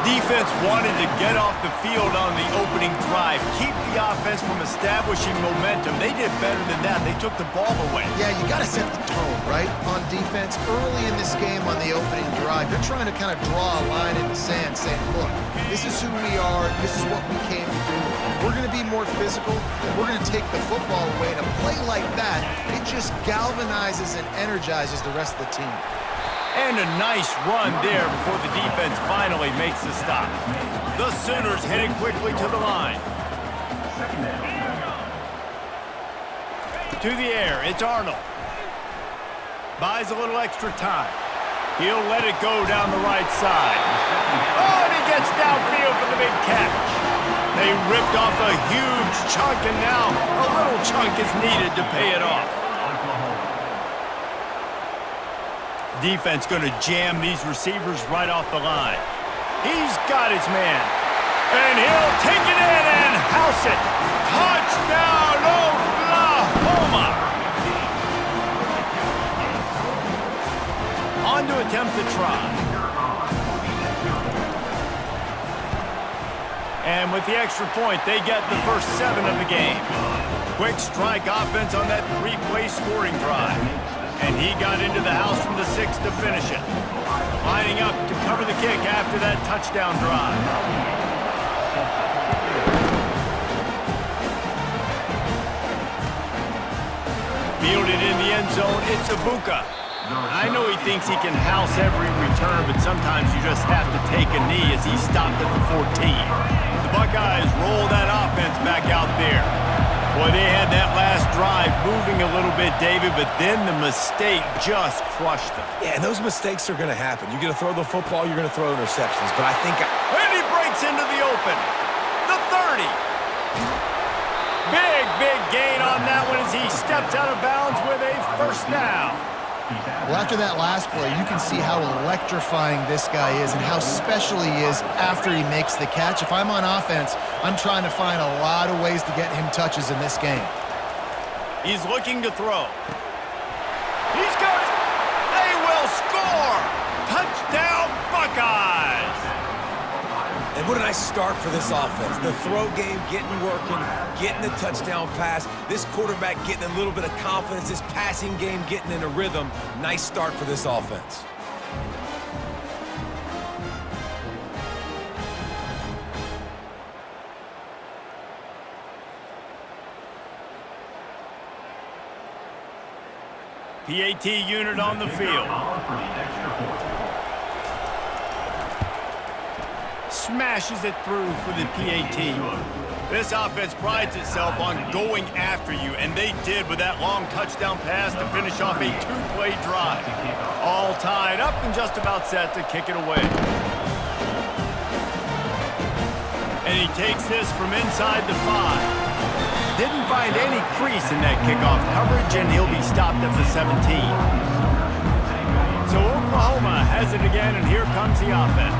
defense wanted to get off the field on the opening drive, keep the offense from establishing momentum. They did better than that. They took the ball away. Yeah, you got to set the tone, right, on defense. Early in this game on the opening drive, you're trying to kind of draw a line in the sand saying, look, this is who we are. This is what we came to do. We're going to be more physical. We're going to take the football away. And a play like that, it just galvanizes and energizes the rest of the team. And a nice run there before the defense finally makes the stop. The Sooners heading quickly to the line. To the air, it's Arnold. Buys a little extra time. He'll let it go down the right side. Oh, and he gets downfield for the big catch. They ripped off a huge chunk, and now a little chunk is needed to pay it off. Defense going to jam these receivers right off the line. He's got his man. And he'll take it in and house it. Touchdown, Oklahoma! On to attempt the try. And with the extra point, they get the first 7 of the game. Quick strike offense on that 3-play scoring drive. And he got into the house from the 6 to finish it. Lining up to cover the kick after that touchdown drive. Fielded in the end zone, it's Ibuka. I know he thinks he can house every return, but sometimes you just have to take a knee as he stopped at the 14. The Buckeyes roll that offense back out there. Boy, they had that last drive moving a little bit, David, but then the mistake just crushed them. Yeah, and those mistakes are going to happen. You're going to throw the football, you're going to throw interceptions, but I think... And he breaks into the open. The 30. Big gain on that one as he steps out of bounds with a first down. Well, after that last play, you can see how electrifying this guy is and how special he is after he makes the catch. If I'm on offense, I'm trying to find a lot of ways to get him touches in this game. He's looking to throw. He's got it. They will score. Touchdown, Buckeyes. And what a nice start for this offense. The throw game getting working, getting the touchdown pass. This quarterback getting a little bit of confidence. This passing game getting in a rhythm. Nice start for this offense. PAT unit on the field. Smashes it through for the PAT. This offense prides itself on going after you, and they did with that long touchdown pass to finish off a 2-play drive. All tied up and just about set to kick it away. And he takes this from inside the 5. Didn't find any crease in that kickoff coverage, and he'll be stopped at the 17. So Oklahoma has it again, and here comes the offense.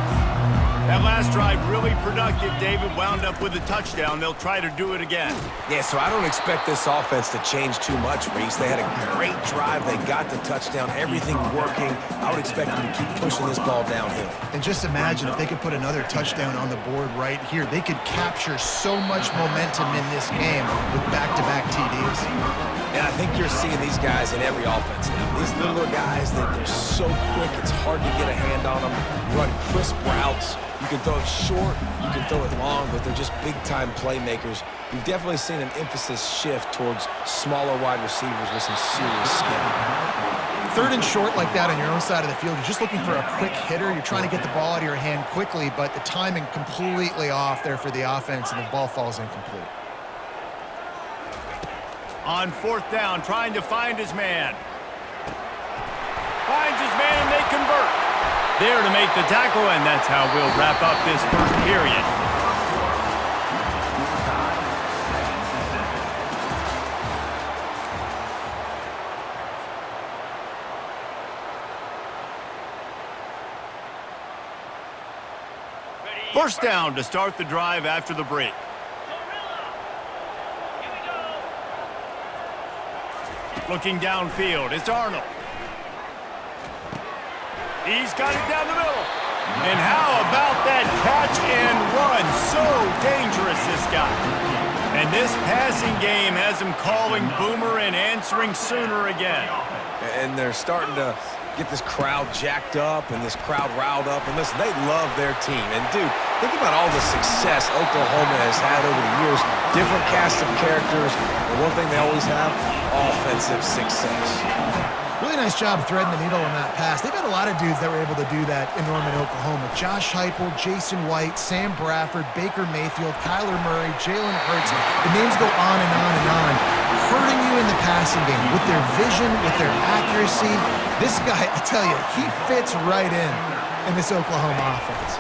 That last drive really productive. David wound up with a touchdown. They'll try to do it again. Yeah, so I don't expect this offense to change too much, Reese. They had a great drive. They got the touchdown. Everything working. I would expect them to keep pushing this ball downhill. And just imagine if they could put another touchdown on the board right here. They could capture so much momentum in this game with back-to-back TDs. And I think you're seeing these guys in every offense now. These littler guys, they're so quick, it's hard to get a hand on them. Run crisp routes. You can throw it short, you can throw it long, but they're just big-time playmakers. You've definitely seen an emphasis shift towards smaller wide receivers with some serious skill. 3rd and short like that on your own side of the field, you're just looking for a quick hitter. You're trying to get the ball out of your hand quickly, but the timing completely off there for the offense, and the ball falls incomplete. On 4th down, trying to find his man. Finds his man, and they convert. There to make the tackle, and that's how we'll wrap up this first period. First down to start the drive after the break. Looking downfield, it's Arnold. He's got it down the middle. And how about that catch shot. And this passing game has them calling Boomer and answering Sooner again. And they're starting to get this crowd jacked up and this crowd riled up. And listen, they love their team. And, dude, think about all the success Oklahoma has had over the years. Different cast of characters. And one thing they always have, offensive success. Really nice job threading the needle on that pass. They've got a lot of dudes that were able to do that in Norman, Oklahoma. Josh Heupel, Jason White, Sam Bradford, Baker Mayfield, Kyler Murray, Jalen Hurts. The names go on and on and on. Hurting you in the passing game with their vision, with their accuracy. This guy, I tell you, he fits right in this Oklahoma offense.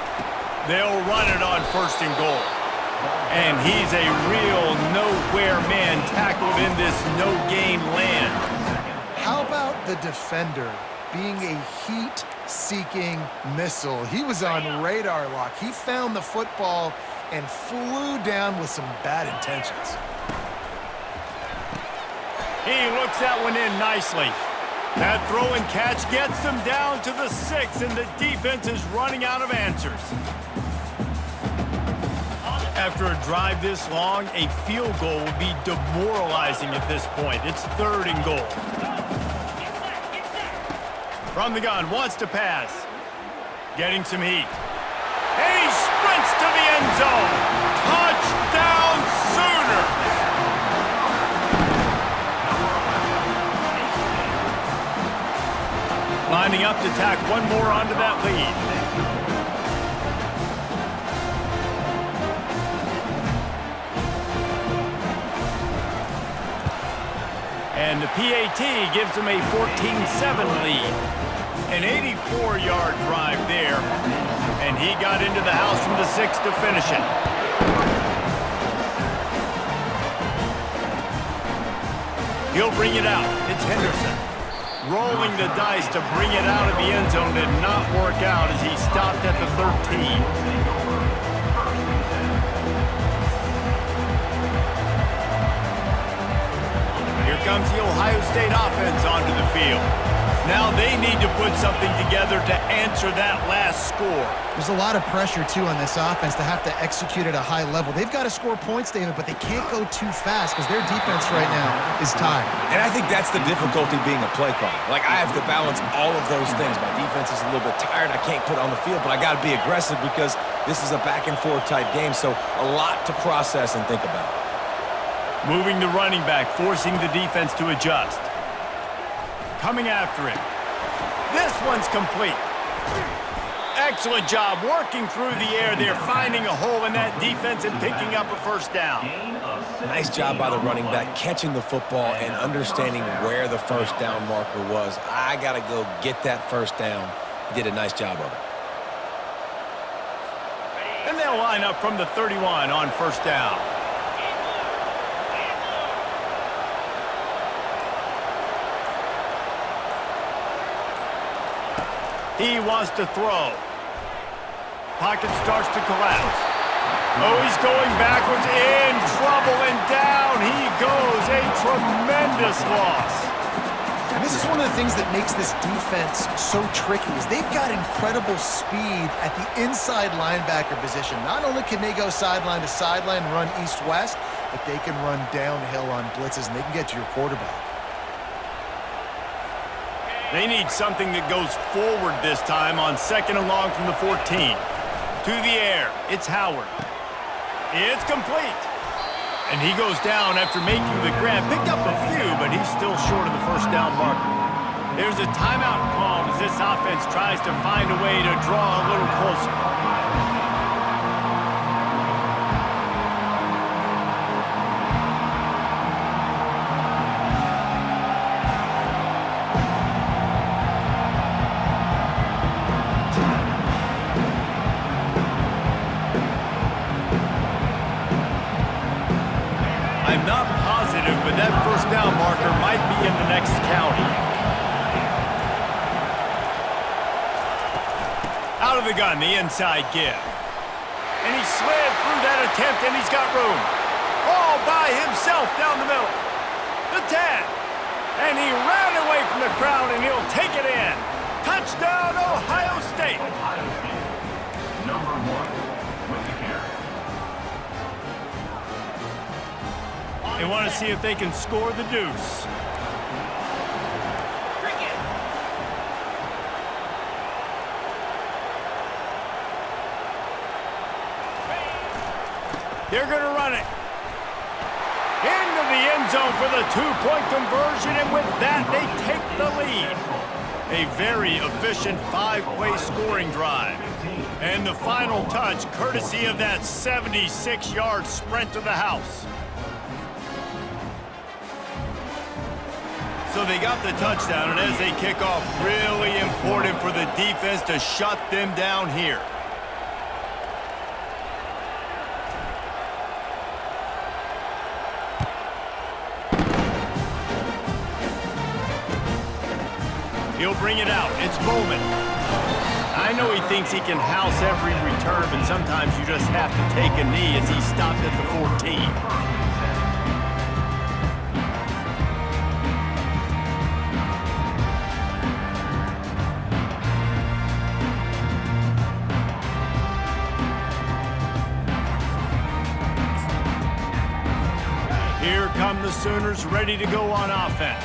They'll run it on 1st and goal. And he's a real nowhere man tackled in this no-gain land. How about the defender being a heat-seeking missile? He was on radar lock. He found the football and flew down with some bad intentions. He looks that one in nicely. That throw and catch gets them down to the 6, and the defense is running out of answers. After a drive this long, a field goal will be demoralizing at this point. It's 3rd and goal. From the gun, wants to pass. Getting some heat. And he sprints to the end zone. Touchdown, Sooners! Lining up to tack one more onto that lead. And the PAT gives them a 14-7 lead. An 84-yard drive there. And he got into the house from the 6 to finish it. He'll bring it out. It's Henderson. Rolling the dice to bring it out of the end zone did not work out as he stopped at the 13. Here comes the Ohio State offense onto the field. Now they need to put something together to answer that last score. There's a lot of pressure, too, on this offense to have to execute at a high level. They've got to score points, David, but they can't go too fast because their defense right now is tired. And I think that's the difficulty being a play caller. Like, I have to balance all of those things. My defense is a little bit tired. I can't put it on the field, but I got to be aggressive because this is a back-and-forth type game, so a lot to process and think about. Moving the running back, forcing the defense to adjust. Coming after him. This one's complete. Excellent job working through the air there, finding a hole in that defense and picking up a 1st down. Nice job by the running back, catching the football and understanding where the 1st down marker was. I got to go get that 1st down. He did a nice job of it. And they'll line up from the 31 on 1st down. He wants to throw. Pocket starts to collapse. Oh, he's going backwards, in trouble, and down he goes. A tremendous loss. And this is one of the things that makes this defense so tricky is they've got incredible speed at the inside linebacker position. Not only can they go sideline to sideline and run east-west, but they can run downhill on blitzes, and they can get to your quarterback. They need something that goes forward this time on 2nd and long from the 14. To the air, it's Howard. It's complete. And he goes down after making the grab. Picked up a few, but he's still short of the 1st down marker. There's a timeout called as this offense tries to find a way to draw a little closer. Not positive, but that 1st down marker might be in the next county. Out of the gun, the inside give. And he slid through that attempt, and he's got room. All by himself down the middle. The 10. And he ran away from the crowd, and he'll take it in. Touchdown, Ohio State. Number 1 with the carry. They want to see if they can score the deuce. They're going to run it. Into the end zone for the two-point conversion, and with that, they take the lead. A very efficient five-play scoring drive. And the final touch, courtesy of that 76-yard sprint to the house. So they got the touchdown, and as they kick off, really important for the defense to shut them down here. He'll bring it out. It's Bowman. I know he thinks he can house every return, but sometimes you just have to take a knee as he stopped at the 14. Here come the Sooners ready to go on offense.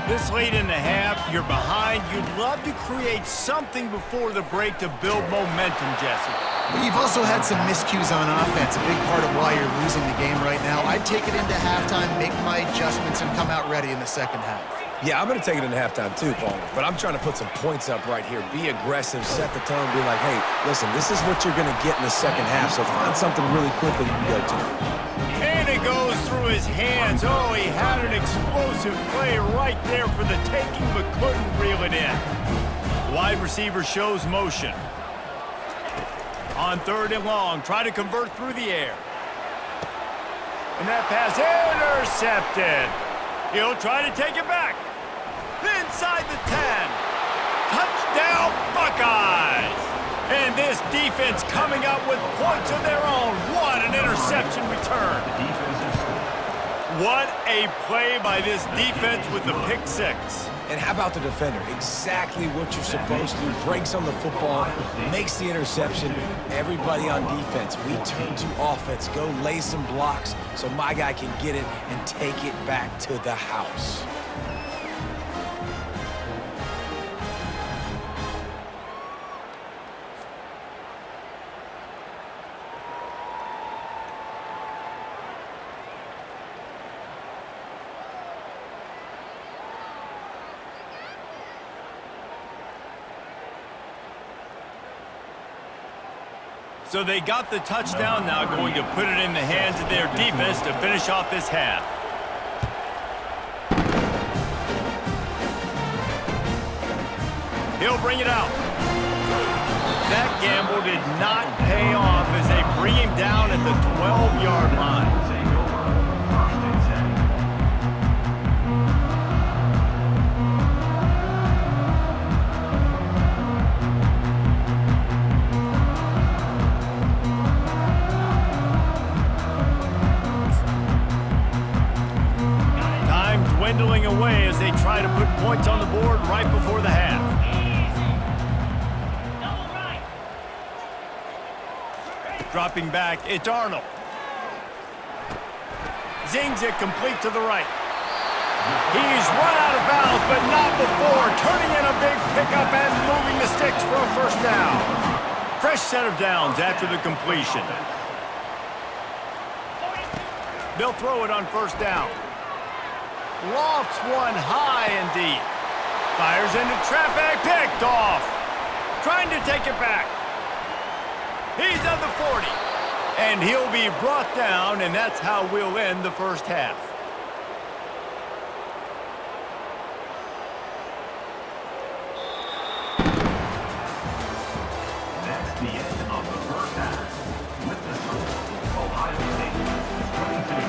This late in the half, you're behind. You'd love to create something before the break to build momentum, Jesse. But you've also had some miscues on offense, a big part of why you're losing the game right now. I'd take it into halftime, make my adjustments, and come out ready in the second half. Yeah, I'm going to take it into halftime too, Paul. But I'm trying to put some points up right here. Be aggressive, set the tone, be like, hey, listen, this is what you're going to get in the second half, so find something really quick that you can go to. And it goes through his hands. Oh, he had an explosive play right there for the taking, but couldn't reel it in. Wide receiver shows motion. On third and long, try to convert through the air. And that pass intercepted. He'll try to take it back. Inside the 10. Touchdown, Buckeyes! And this defense coming up with points of their own. What an interception return. What a play by this defense with the pick six. And how about the defender? Exactly what you're supposed to do. Breaks on the football, makes the interception. Everybody on defense, we turn to offense. Go lay some blocks so my guy can get it and take it back to the house. So they got the touchdown, now going to put it in the hands of their defense to finish off this half. He'll bring it out. That gamble did not pay off as they bring him down at the 12-yard line. Dwindling away as they try to put points on the board right before the half. Dropping back, it's Arnold. Zings it complete to the right. He's run out of bounds, but not before turning in a big pickup and moving the sticks for a first down. Fresh set of downs after the completion. They'll throw it on first down. Lofts one high and deep. Fires into traffic, picked off. Trying to take it back. He's at the 40. And he'll be brought down, and that's how we'll end the first half. That's the end of the first half. With the score, Ohio State 22,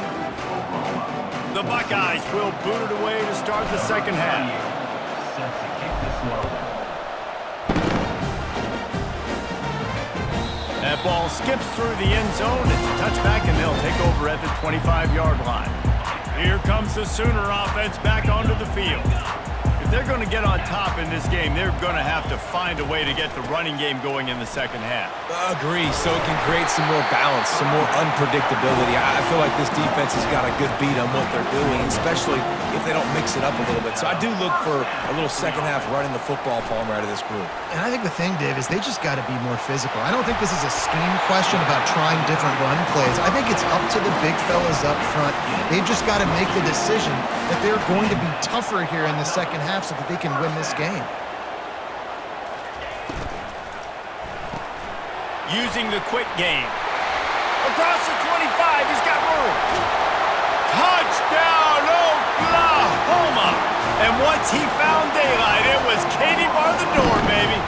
Oklahoma. The Buckeyes will boot it away to start the second half. Set to kick this one. That ball skips through the end zone. It's a touchback, and they'll take over at the 25-yard line. Here comes the Sooner offense back onto the field. If they're going to get on top in this game, they're going to have to find a way to get the running game going in the second half. Agree, so it can create some more balance, some more unpredictability. I feel like this defense has got a good beat on what they're doing, especially if they don't mix it up a little bit. So I do look for a little second half running the football, Palmer, out of this group. And I think the thing, Dave, is they just got to be more physical. I don't think this is a scheme question about trying different run plays. I think it's up to the big fellas up front. They've just got to make the decision that they're going to be tougher here in the second half so that they can win this game. Using the quick game. Across the 25, he's got room. Touchdown, Oklahoma! And once he found daylight, it was Katie bar the door, baby.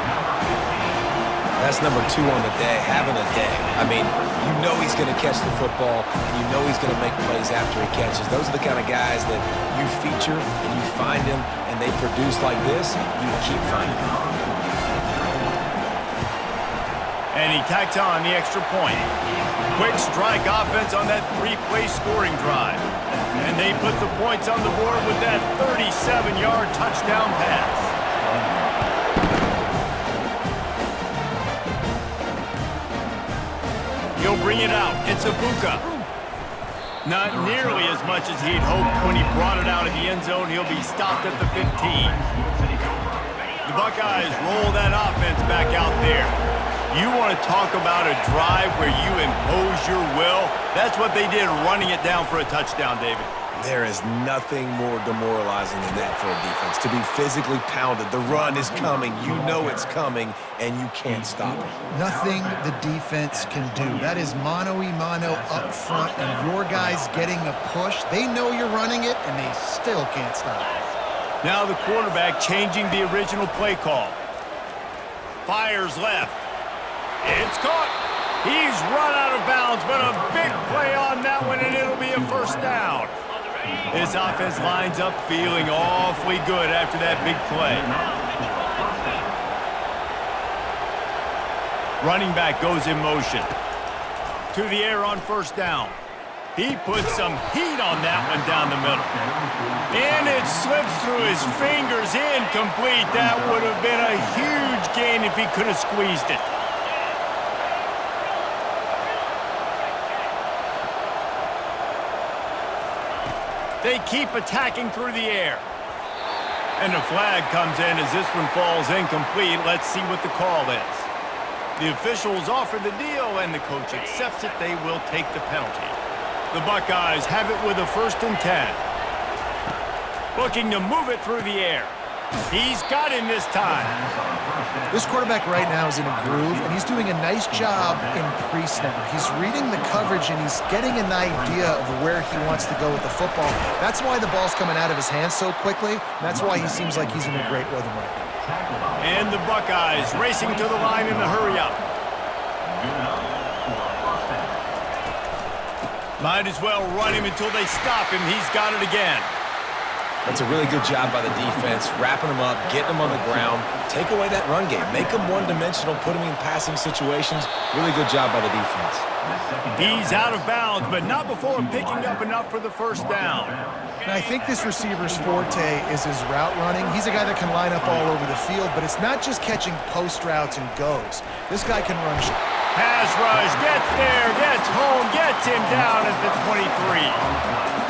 That's number 2 on the day, having a day. I mean, you know he's going to catch the football, and you know he's going to make plays after he catches. Those are the kind of guys that you feature, and you find them, and they produce like this, you keep finding them. And he tacks on the extra point. Quick strike offense on that 3-play scoring drive. And they put the points on the board with that 37-yard touchdown pass. He'll bring it out. It's Ibuka. Not nearly as much as he'd hoped when he brought it out of the end zone. He'll be stopped at the 15. The Buckeyes roll that offense back out there. You want to talk about a drive where you impose your will? That's what they did, running it down for a touchdown, David. There is nothing more demoralizing than that for a defense, to be physically pounded. The run is coming. You know it's coming, and you can't stop it. Nothing the defense can do. That is mano-a-mano up front, and your guys getting a push. They know you're running it, and they still can't stop it. Now the quarterback changing the original play call. Fires left. It's caught. He's run out of bounds, but a big play on that one, and it'll be a first down. This offense lines up feeling awfully good after that big play. Running back goes in motion. To the air on first down. He puts some heat on that one down the middle. And it slips through his fingers, incomplete. That would have been a huge gain if he could have squeezed it. They keep attacking through the air. And the flag comes in as this one falls incomplete. Let's see what the call is. The officials offer the deal, and the coach accepts it. They will take the penalty. The Buckeyes have it with a 1st and 10. Looking to move it through the air. He's got him this time. This quarterback right now is in a groove, and he's doing a nice job in pre-snap. He's reading the coverage, and he's getting an idea of where he wants to go with the football. That's why the ball's coming out of his hands so quickly, and that's why he seems like he's in a great rhythm right now. And the Buckeyes racing to the line in the hurry-up. Might as well run him until they stop him. He's got it again. That's a really good job by the defense, wrapping them up, getting them on the ground. Take away that run game. Make them one-dimensional, put them in passing situations. Really good job by the defense. He's out of bounds, but not before picking up enough for the first down. And I think this receiver's forte is his route running. He's a guy that can line up all over the field, but it's not just catching post routes and goes. This guy can run. Pass rush, gets there, gets home, gets him down at the 23.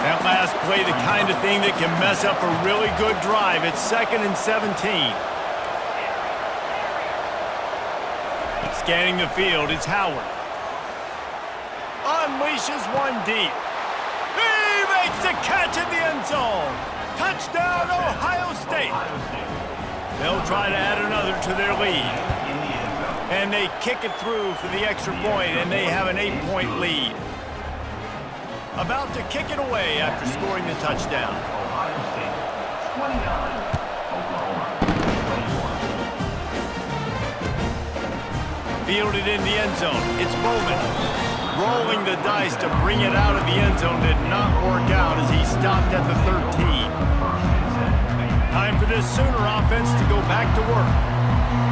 That last play, the kind of thing that can mess up a really good drive. It's 2nd and 17. Scanning the field, it's Howard. Unleashes one deep. He makes the catch in the end zone. Touchdown, Ohio State. They'll try to add another to their lead. And they kick it through for the extra point, and they have an 8-point lead. About to kick it away after scoring the touchdown. Ohio State 29, Oklahoma 21. Fielded in the end zone. It's Bowman. Rolling the dice to bring it out of the end zone did not work out as he stopped at the 13. Time for this Sooner offense to go back to work.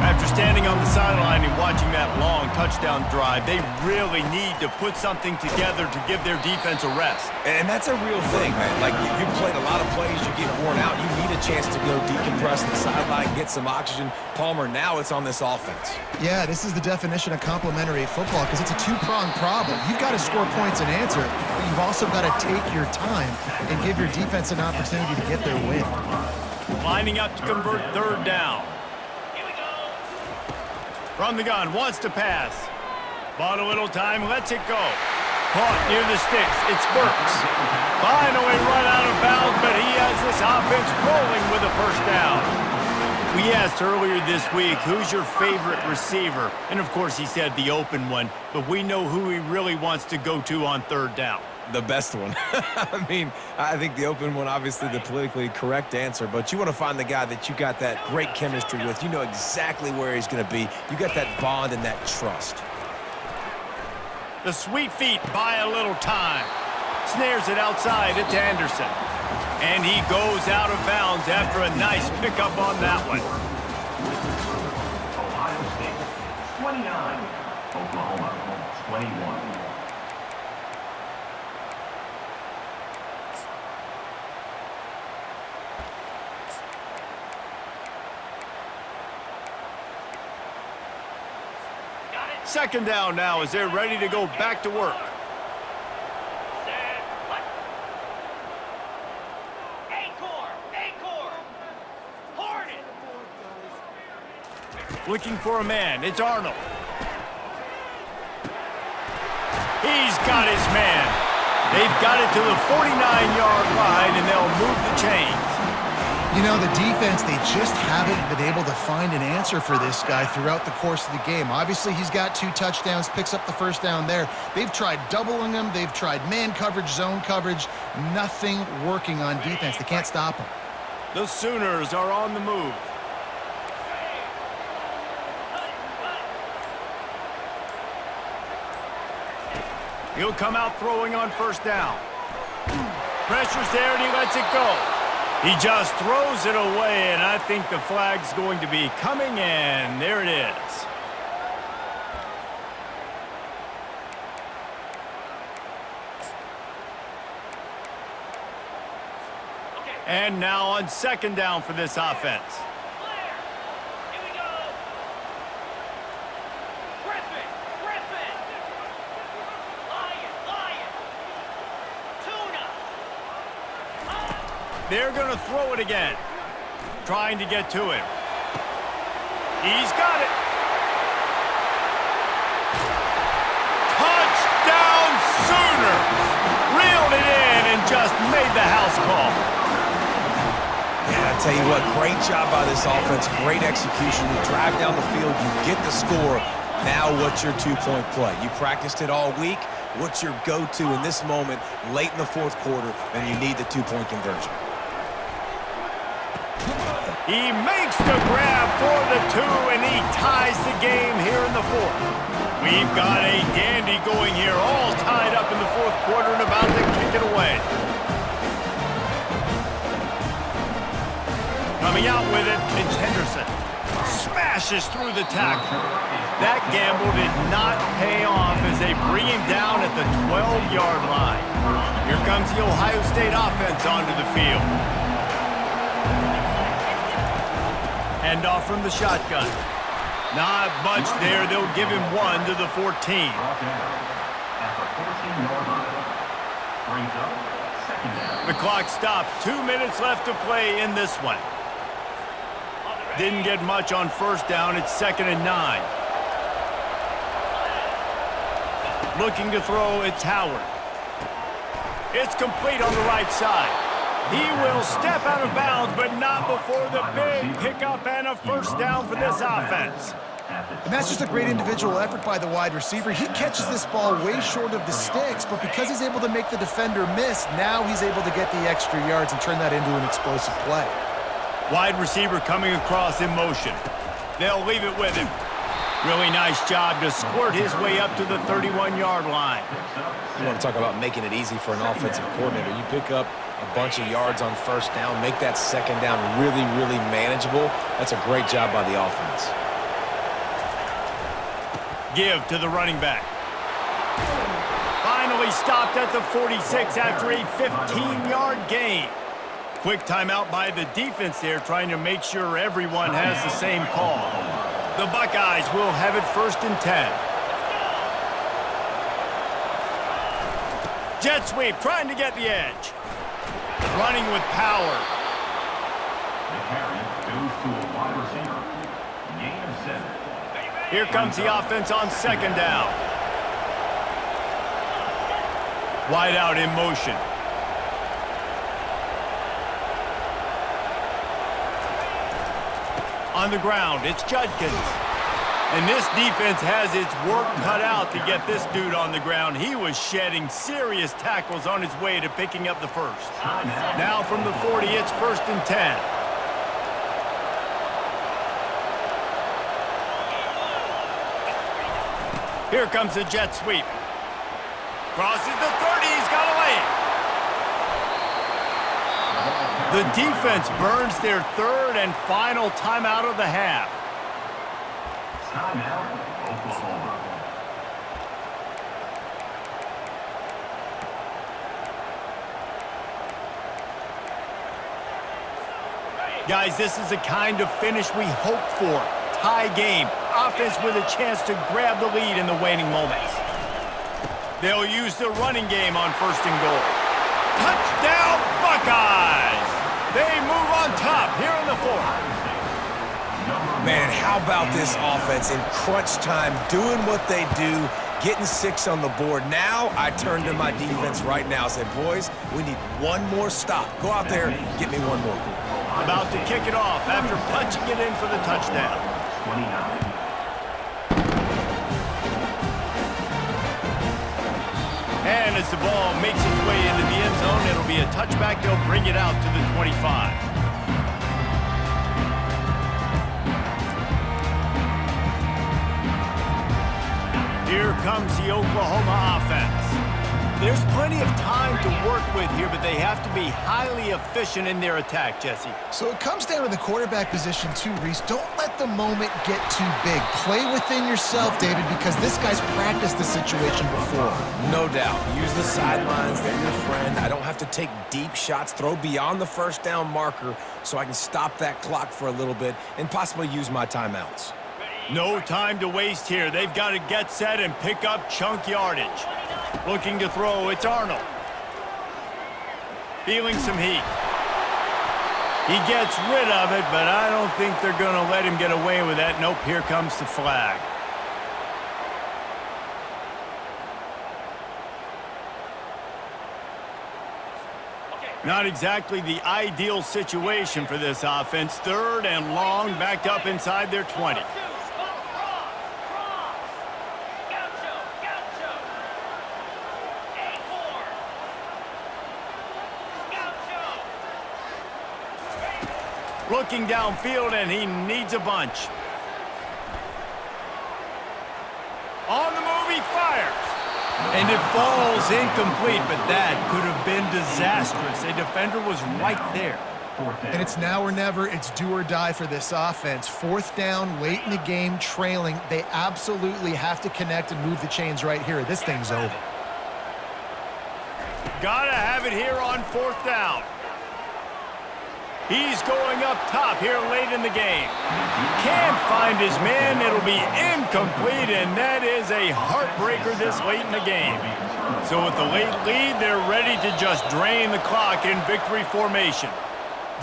After standing on the sideline and watching that long touchdown drive, they really need to put something together to give their defense a rest. And that's a real thing, man. Like, you played a lot of plays, you get worn out, you need a chance to go decompress on the sideline, get some oxygen. Palmer, now it's on this offense. Yeah, this is the definition of complementary football because it's a two-pronged problem. You've got to score points and answer, but you've also got to take your time and give your defense an opportunity to get their win. Lining up to convert third down. From the gun, wants to pass. Bought a little time, lets it go. Caught near the sticks, it's Burks. Finally run out of bounds, but he has this offense rolling with a first down. We asked earlier this week, who's your favorite receiver? And of course he said the open one, but we know who he really wants to go to on third down. The best one. I mean, I think the open one, obviously the politically correct answer, but you want to find the guy that you got that great chemistry with. You know exactly where he's going to be. You got that bond and that trust. The sweet feet buy a little time. Snares it outside, it's Anderson. And he goes out of bounds after a nice pickup on that one. Ohio State, 29. Oklahoma, 21. Second down now as they're ready to go back to work. Looking for a man, it's Arnold. He's got his man. They've got it to the 49-yard line, and they'll move the chains. You know, the defense, they just haven't been able to find an answer for this guy throughout the course of the game. Obviously, he's got 2 touchdowns, picks up the first down there. They've tried doubling him. They've tried man coverage, zone coverage. Nothing working on defense. They can't stop him. The Sooners are on the move. He'll come out throwing on first down. Pressure's there, and he lets it go. He just throws it away, and I think the flag's going to be coming in. There it is. And now on second down for this offense. They're going to throw it again. Trying to get to him. He's got it. Touchdown Sooners! Reeled it in and just made the house call. Yeah, I tell you what, great job by this offense. Great execution. You drive down the field, you get the score. Now what's your two-point play? You practiced it all week. What's your go-to in this moment, late in the fourth quarter, and you need the two-point conversion? He makes the grab for the 2, and he ties the game here in the fourth. We've got a dandy going here, all tied up in the fourth quarter and about to kick it away. Coming out with it, it's Henderson. Smashes through the tackle. That gamble did not pay off as they bring him down at the 12-yard line. Here comes the Ohio State offense onto the field. Hand off from the shotgun. Not much there. They'll give him 1 to the 14. At the 14-yard line. Brings up second down. The clock stops. 2 minutes left to play in this one. Didn't get much on first down. It's 2nd and 9. Looking to throw, it's Howard. It's complete on the right side. He will step out of bounds, but not before the big pickup and a first down for this offense. And that's just a great individual effort by the wide receiver. He catches this ball way short of the sticks, but because he's able to make the defender miss, now he's able to get the extra yards and turn that into an explosive play. Wide receiver coming across in motion. They'll leave it with him. Really nice job to squirt his way up to the 31-yard line. You want to talk about making it easy for an offensive coordinator. You pick up a bunch of yards on first down, make that second down really, really manageable. That's a great job by the offense. Give to the running back. Finally stopped at the 46 after a 15-yard gain. Quick timeout by the defense there, trying to make sure everyone has the same call. The Buckeyes will have it 1st and 10. Jet sweep, trying to get the edge. Running with power. The carry goes to a wide receiver. Gain of 7. Here comes the offense on 2nd down. Wide out in motion. On the ground, it's Judkins. And this defense has its work cut out to get this dude on the ground. He was shedding serious tackles on his way to picking up the first. Now from the 40, it's 1st and 10. Here comes the jet sweep. Crosses the 30, he's got away. The defense burns their 3rd and final timeout of the half. Timeout, Oklahoma. Guys, this is the kind of finish we hoped for. Tie game. Offense with a chance to grab the lead in the waning moments. They'll use the running game on 1st and goal. Touchdown, Buckeyes! They move on top here in the 4th. Man, how about this offense in crunch time, doing what they do, getting 6 on the board. Now I turn to my defense right now and say, boys, we need one more stop. Go out there, get me one more. About to kick it off after punching it in for the touchdown. 29. And as the ball makes its way into the end zone, it'll be a touchback. They'll bring it out to the 25. Here comes the Oklahoma offense. There's plenty of time to work with here, but they have to be highly efficient in their attack, Jesse. So it comes down to the quarterback position too, Reese. Don't let the moment get too big. Play within yourself, David, because this guy's practiced this situation before. No doubt. Use the sidelines. They're your friend. I don't have to take deep shots, throw beyond the 1st down marker so I can stop that clock for a little bit and possibly use my timeouts. No time to waste here. They've got to get set and pick up chunk yardage. Looking to throw, it's Arnold. Feeling some heat. He gets rid of it, but I don't think they're going to let him get away with that. Nope, here comes the flag. Not exactly the ideal situation for this offense. 3rd and long, backed up inside their 20. Looking downfield, and he needs a bunch. On the move, he fires. And it falls incomplete, but that could have been disastrous. A defender was right there. And it's now or never. It's do or die for this offense. 4th down, late in the game, trailing. They absolutely have to connect and move the chains right here. This thing's over. Gotta have it here on 4th down. He's going up top here late in the game. Can't find his man. It'll be incomplete, and that is a heartbreaker this late in the game. So with the late lead, they're ready to just drain the clock in victory formation.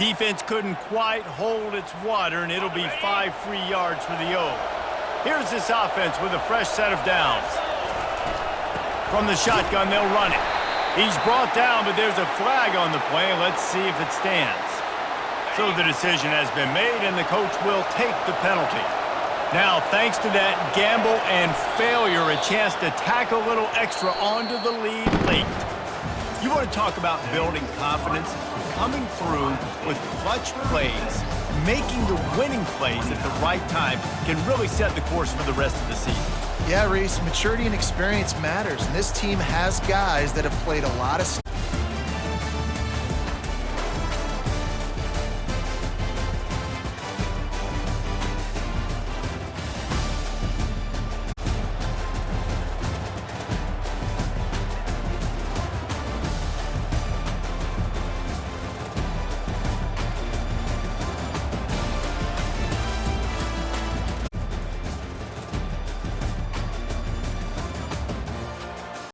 Defense couldn't quite hold its water, and it'll be 5 free yards for the O. Here's this offense with a fresh set of downs. From the shotgun, they'll run it. He's brought down, but there's a flag on the play. Let's see if it stands. So the decision has been made, and the coach will take the penalty. Now, thanks to that gamble and failure, a chance to tack a little extra onto the lead late. You want to talk about building confidence? Coming through with clutch plays, making the winning plays at the right time can really set the course for the rest of the season. Yeah, Reese, maturity and experience matters, and this team has guys that have played a lot of